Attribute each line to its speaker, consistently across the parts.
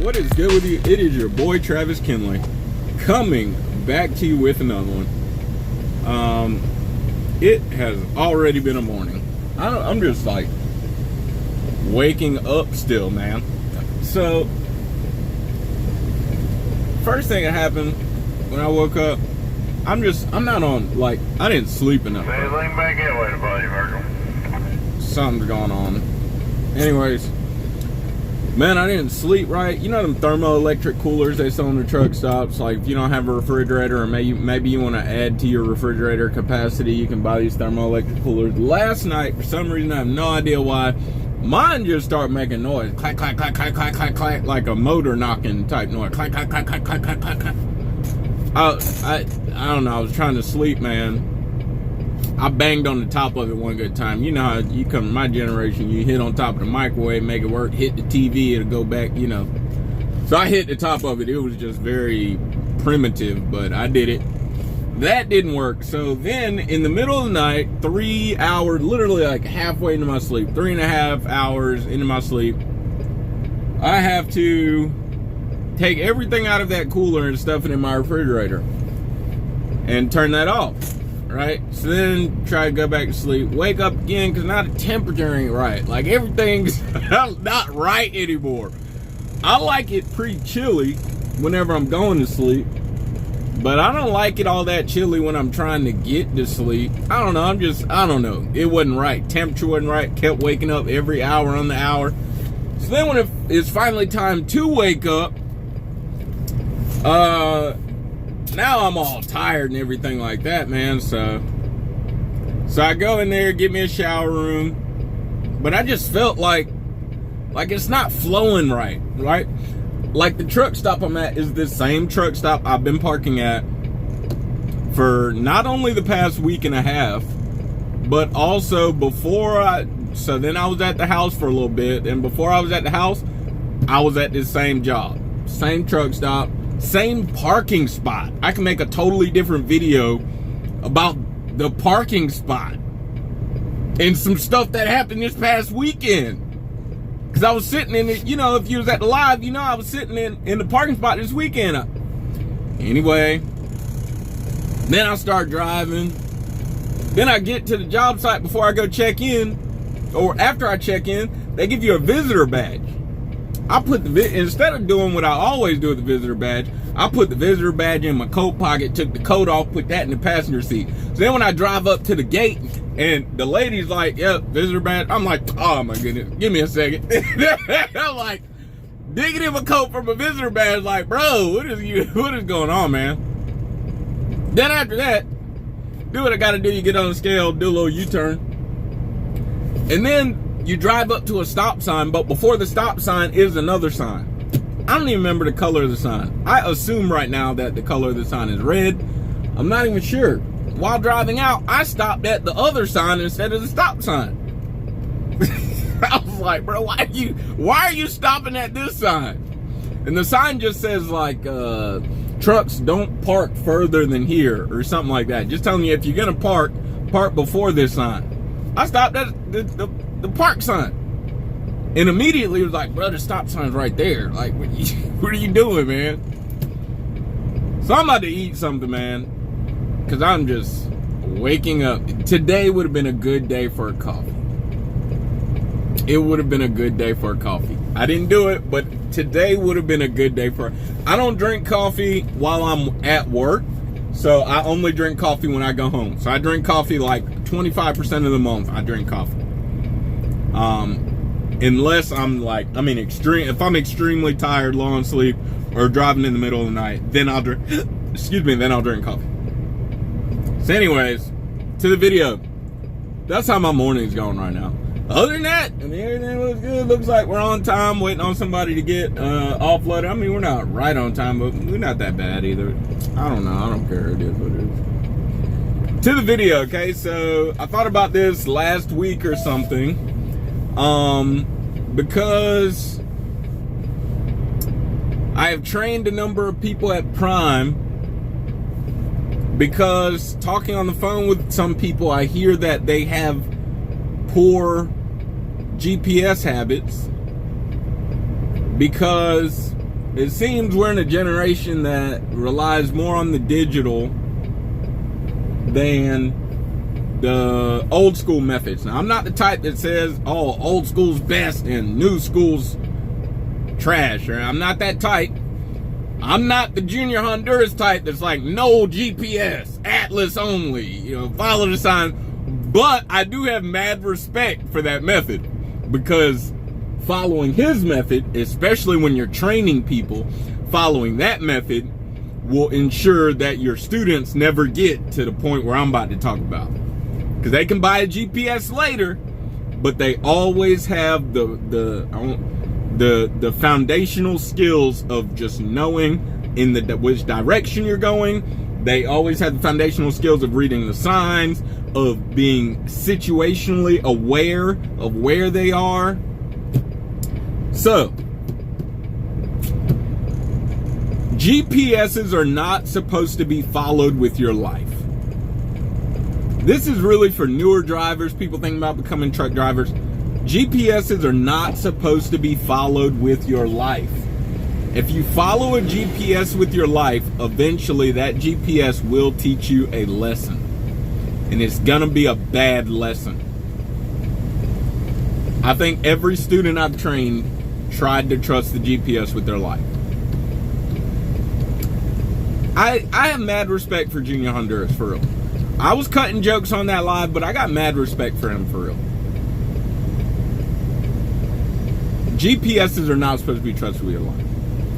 Speaker 1: what is good with you? It is your boy Travis Kinley coming back to you with another one. It has already been a morning. I'm just like waking up still, man. So first thing that happened when I woke up, I'm not on, like, I didn't sleep enough.
Speaker 2: Hey, lean back that way, buddy, Virgil.
Speaker 1: Something's going on. Anyways, man, I didn't sleep right. You know them thermoelectric coolers they sell in the truck stops? Like, if you don't have a refrigerator, or maybe you want to add to your refrigerator capacity, you can buy these thermoelectric coolers. Last night, for some reason, I have no idea why, mine just started making noise. Clack, clack, clack, clack, clack, clack, clack, like a motor knocking type noise. Clack, clack, clack, clack, clack, clack, clack, clack. I don't know, I was trying to sleep, man. I banged on the top of it one good time. You know how you come to my generation, you hit on top of the microwave, make it work, hit the TV, it'll go back, you know. So I hit the top of it. It was just very primitive, but I did it. That didn't work. So then in the middle of the night, 3 hours, literally like halfway into my sleep, 3.5 hours into my sleep, I have to take everything out of that cooler and stuff it in my refrigerator and turn that off, right? So then try to go back to sleep, wake up again, because now the temperature ain't right. Like, everything's not right anymore. I like it pretty chilly whenever I'm going to sleep, but I don't like it all that chilly when I'm trying to get to sleep. I don't know, I don't know. It wasn't right. Temperature wasn't right. Kept waking up every hour on the hour. So then when it's finally time to wake up, now I'm all tired and everything like that, man. So I go in there, get me a shower room, but I just felt like it's not flowing right? Like the truck stop I'm at is the same truck stop I've been parking at for not only the past week and a half, but also so then I was at the house for a little bit, and before I was at the house, I was at this same job, same truck stop, same parking spot. I can make a totally different video about the parking spot and some stuff that happened this past weekend. Because I was sitting in it, you know, if you was at the live, you know, I was sitting in the parking spot this weekend. Anyway, then I start driving. Then I get to the job site before I go check in, or after I check in, they give you a visitor badge. I put instead of doing what I always do with the visitor badge, I put the visitor badge in my coat pocket, took the coat off, put that in the passenger seat. So then when I drive up to the gate and the lady's like, "Yep, visitor badge," I'm like, "Oh my goodness, give me a second." I'm like digging in my coat for my visitor badge, like, bro, what is going on, man? Then after that, do what I gotta do. You get on the scale, do a little U-turn, and then you drive up to a stop sign, but before the stop sign is another sign. I don't even remember the color of the sign. I assume right now that the color of the sign is red. I'm not even sure. While driving out, I stopped at the other sign instead of the stop sign. I was like, bro, why are you stopping at this sign? And the sign just says, like, trucks don't park further than here, or something like that. Just telling you, if you're gonna park before this sign. I stopped at the park sign, and immediately it was like, bro, the stop sign's right there. Like, what are you doing, man? So I'm about to eat something, man, because I'm just waking up. Today would have been a good day for a coffee. It would have been a good day for a coffee. I didn't do it, but today would have been a good day for. I don't drink coffee while I'm at work, so I only drink coffee when I go home. So I drink coffee like 25% of the month. I drink coffee. Unless I'm like, if I'm extremely tired, low on sleep, or driving in the middle of the night, then I'll drink, then I'll drink coffee. So anyways, to the video. That's how my morning's going right now. Other than that, everything looks good. Looks like we're on time, waiting on somebody to get offloaded. We're not right on time, but we're not that bad either. I don't know. I don't care. It is what it is. To the video, okay? So I thought about this last week or something. Because I have trained a number of people at Prime, because talking on the phone with some people, I hear that they have poor GPS habits because it seems we're in a generation that relies more on the digital than the old school methods. Now, I'm not the type that says, oh, old school's best and new school's trash. Or I'm not that type. I'm not the Junior Honduras type that's like, no GPS, Atlas only, follow the sign. But I do have mad respect for that method, because following his method, especially when you're training people, following that method will ensure that your students never get to the point where I'm about to talk about. Because they can buy a GPS later, but they always have the foundational skills of just knowing which direction you're going. They always have the foundational skills of reading the signs, of being situationally aware of where they are. So, GPSs are not supposed to be followed with your life. This is really for newer drivers, people thinking about becoming truck drivers. GPSs are not supposed to be followed with your life. If you follow a GPS with your life, eventually that GPS will teach you a lesson. And it's gonna be a bad lesson. I think every student I've trained tried to trust the GPS with their life. I have mad respect for Junior Honduras, for real. I was cutting jokes on that live, but I got mad respect for him, for real. GPSs are not supposed to be trusted with your life.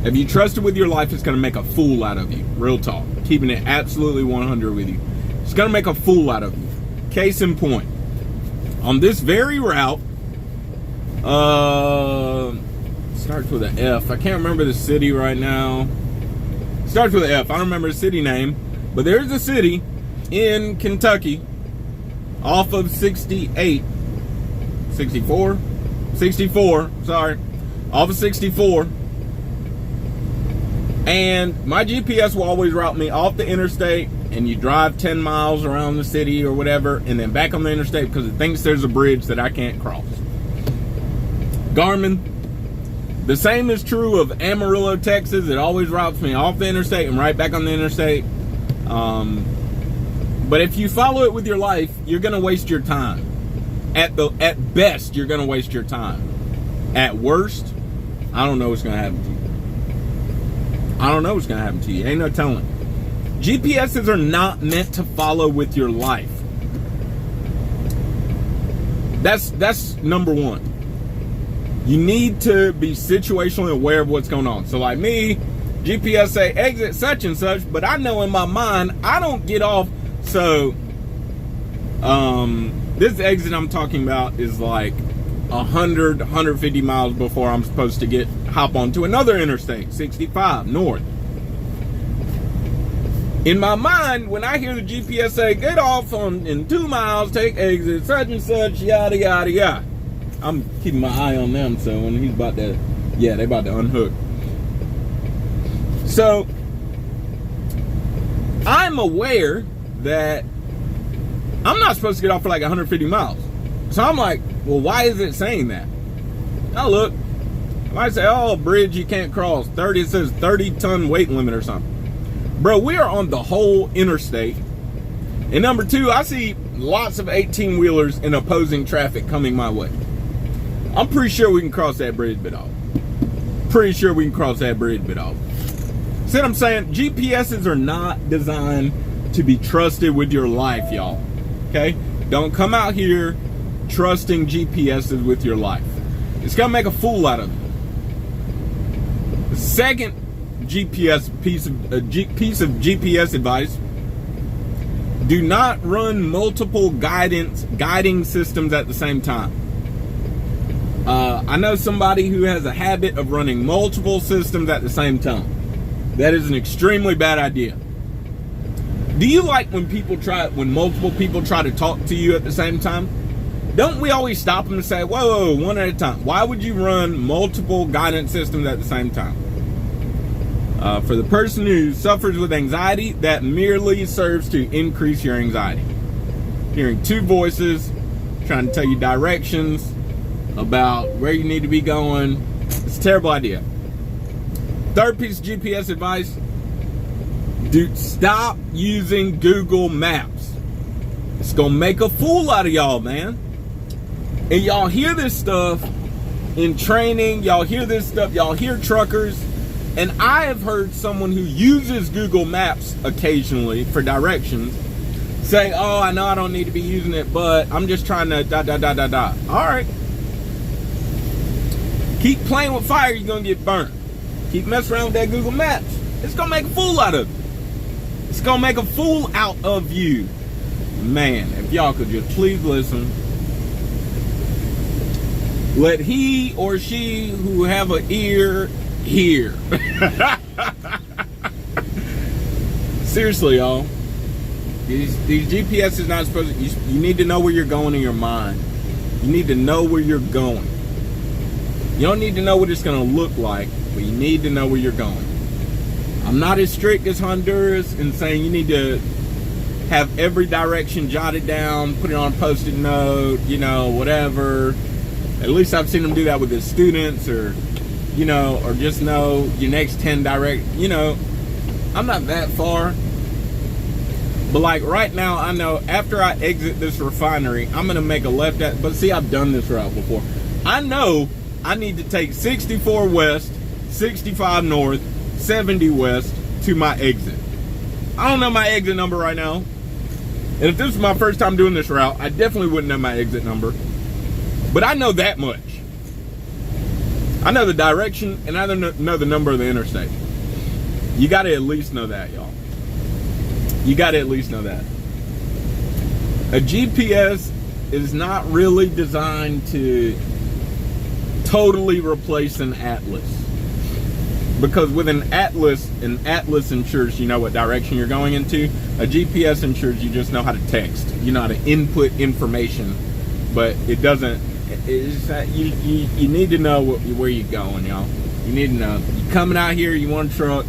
Speaker 1: If you trust it with your life, it's going to make a fool out of you. Real talk. Keeping it absolutely 100 with you. It's going to make a fool out of you. Case in point. On this very route, starts with an F. I can't remember the city right now. Starts with an F. I don't remember the city name. But there's a city in Kentucky off of 64, sorry. Off of 64. And my GPS will always route me off the interstate, and you drive 10 miles around the city or whatever, and then back on the interstate because it thinks there's a bridge that I can't cross. Garmin, the same is true of Amarillo, Texas. It always routes me off the interstate and right back on the interstate. But if you follow it with your life, you're going to waste your time. At best, you're going to waste your time. At worst, I don't know what's going to happen to you. I don't know what's going to happen to you. Ain't no telling. GPSs are not meant to follow with your life. That's number one. You need to be situationally aware of what's going on. So like me, GPS say exit such and such, but I know in my mind I don't get off. So this exit I'm talking about is like 100, 150 miles before I'm supposed to hop onto another interstate, 65 north. In my mind, when I hear the GPS say get off in 2 miles, take exit such and such, yada yada yada, I'm keeping my eye on them. So when he's about to, they about to unhook. So I'm aware that I'm not supposed to get off for like 150 miles. So I'm like, well, why is it saying that? Now look, I might say, oh, bridge you can't cross. 30, it says 30-ton weight limit or something. Bro, we are on the whole interstate. And number two, I see lots of 18-wheelers in opposing traffic coming my way. I'm pretty sure we can cross that bridge bit off. See what I'm saying? GPSs are not designed to be trusted with your life, y'all. Okay? Don't come out here trusting GPSs with your life. It's gonna make a fool out of you. The second GPS piece of GPS advice: do not run multiple guiding systems at the same time. I know somebody who has a habit of running multiple systems at the same time. That is an extremely bad idea. Do you like when multiple people try to talk to you at the same time? Don't we always stop them and say, whoa, one at a time? Why would you run multiple guidance systems at the same time? For the person who suffers with anxiety, that merely serves to increase your anxiety. Hearing two voices trying to tell you directions about where you need to be going, it's a terrible idea. Third piece of GPS advice. Dude, stop using Google Maps. It's gonna make a fool out of y'all, man. And y'all hear this stuff in training, y'all hear this stuff, y'all hear truckers, and I have heard someone who uses Google Maps occasionally for directions say, oh, I know I don't need to be using it, but I'm just trying to ... All right. Keep playing with fire, you're gonna get burnt. Keep messing around with that Google Maps. It's gonna make a fool out of you. It's gonna make a fool out of you. Man, if y'all could just please listen. Let he or she who have an ear hear. Seriously, y'all. These GPS is not supposed to, you need to know where you're going in your mind. You need to know where you're going. You don't need to know what it's going to look like, but you need to know where you're going. I'm not as strict as Honduras in saying you need to have every direction jotted down, put it on a post-it note, you know, whatever. At least I've seen them do that with the students, or, you know, or just know your next 10 direct, you know. I'm not that far. But like right now, I know after I exit this refinery, I'm going to make a left at, but see, I've done this route before. I know I need to take 64 west, 65 north, 70 west to my exit. I don't know my exit number right now. And if this was my first time doing this route, I definitely wouldn't know my exit number. But I know that much. I know the direction, and I know the number of the interstate. You got to at least know that, y'all. You got to at least know that. A GPS is not really designed to totally replace an atlas. Because with an atlas ensures you know what direction you're going into. A GPS ensures you just know how to text. You know how to input information. But it doesn't, you need to know where you're going, y'all. You need to know. You're coming out here, you want a truck.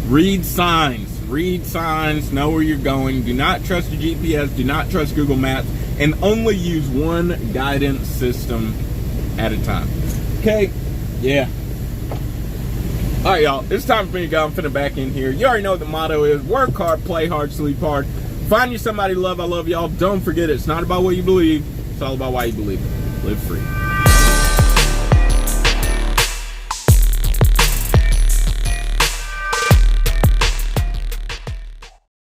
Speaker 1: Read signs. Read signs, know where you're going. Do not trust the GPS. Do not trust Google Maps. And only use one guidance system at a time. Okay? Yeah. All right, y'all. It's time for me to go. I'm finna back in here. You already know what the motto is. Work hard, play hard, sleep hard. Find you somebody to love. I love y'all. Don't forget, it's not about what you believe. It's all about why you believe it. Live free.